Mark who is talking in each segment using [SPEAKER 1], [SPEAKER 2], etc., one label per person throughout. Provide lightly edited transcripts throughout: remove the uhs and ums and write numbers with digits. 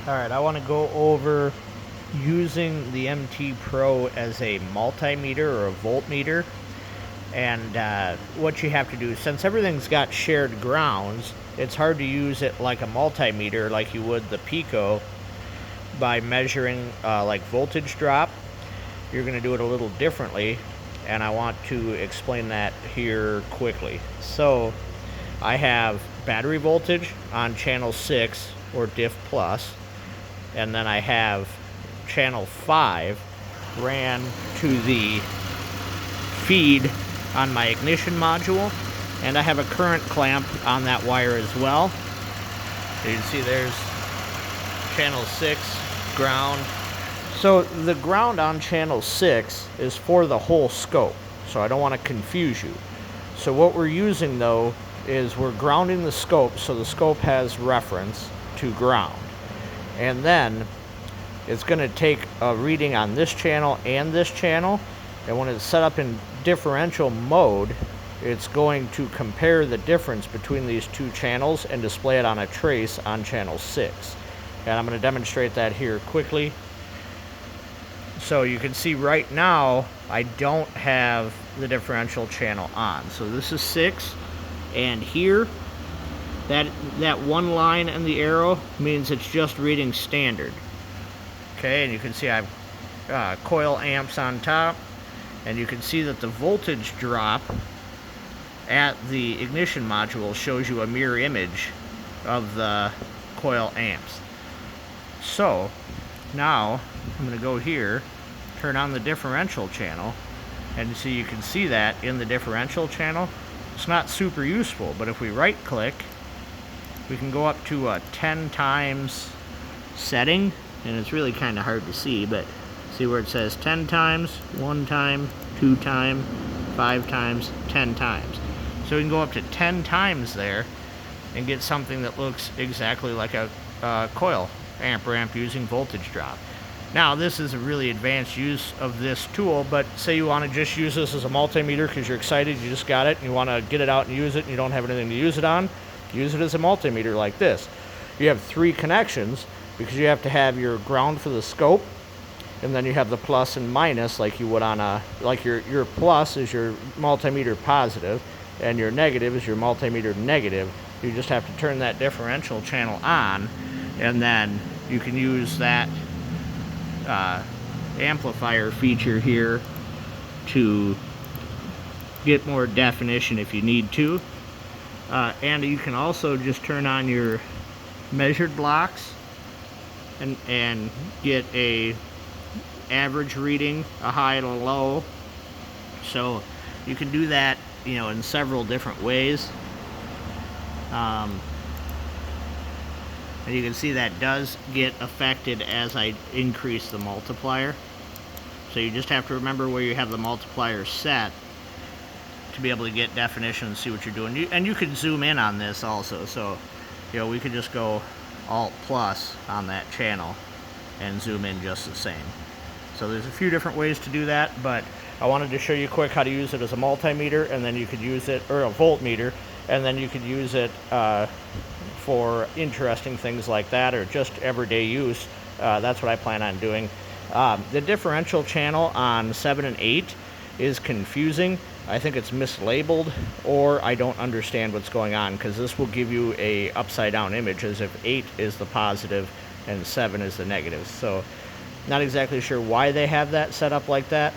[SPEAKER 1] Alright, I want to go over using the MT Pro as a multimeter or a voltmeter. And what you have to do, since everything's got shared grounds, it's hard to use it like a multimeter like you would the Pico by measuring like voltage drop. You're going to do it a little differently, and I want to explain that here quickly. So I have battery voltage on channel 6 or diff plus, and then I have channel 5 ran to the feed on my ignition module, and I have a current clamp on that wire as well. So you can see there's channel 6 ground. So the ground on channel 6 is for the whole scope, so I don't want to confuse you. So what we're using though is we're grounding the scope so the scope has reference to ground. And then it's going to take a reading on this channel and this channel, and when it's set up in differential mode, it's going to compare the difference between these two channels and display it on a trace on channel 6. And I'm going to demonstrate that here quickly. So you can see right now I don't have the differential channel on. So this is 6, and here that one line and the arrow means it's just reading standard. Okay, and you can see I have coil amps on top, and you can see that the voltage drop at the ignition module shows you a mirror image of the coil amps. So now I'm going to go here, turn on the differential channel, and so you can see that in the differential channel. It's not super useful, but if we right click, we can go up to a 10 times setting, and it's really kind of hard to see, but see where it says 10 times, 1 time, 2 time, 5 times, 10 times. So we can go up to 10 times there and get something that looks exactly like a coil amp ramp using voltage drop. Now this is a really advanced use of this tool, but say you want to just use this as a multimeter because you're excited, you just got it, and you want to get it out and use it, and you don't have anything to use it on, use it as a multimeter like this. You have 3 connections because you have to have your ground for the scope, and then you have the plus and minus like you would on a, like your plus is your multimeter positive, and your negative is your multimeter negative. You just have to turn that differential channel on, and then you can use that amplifier feature here to get more definition if you need to. And you can also just turn on your measured blocks and get a average reading, a high and a low. So you can do that, you know, in several different ways. And you can see that does get affected as I increase the multiplier. So you just have to remember where you have the multiplier set to be able to get definition and see what you're doing. And you can zoom in on this also. So, you know, we could just go Alt plus on that channel and zoom in just the same. So there's a few different ways to do that, but I wanted to show you quick how to use it as a multimeter, and then you could use it, or a voltmeter, and then you could use it for interesting things like that, or just everyday use. That's what I plan on doing. The differential channel on 7 and 8 is confusing. I think it's mislabeled, or I don't understand what's going on, because this will give you a upside down image as if 8 is the positive and 7 is the negative. So not exactly sure why they have that set up like that,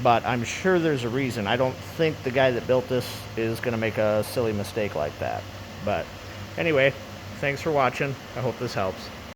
[SPEAKER 1] but I'm sure there's a reason. I don't think the guy that built this is going to make a silly mistake like that. But anyway, thanks for watching. I hope this helps.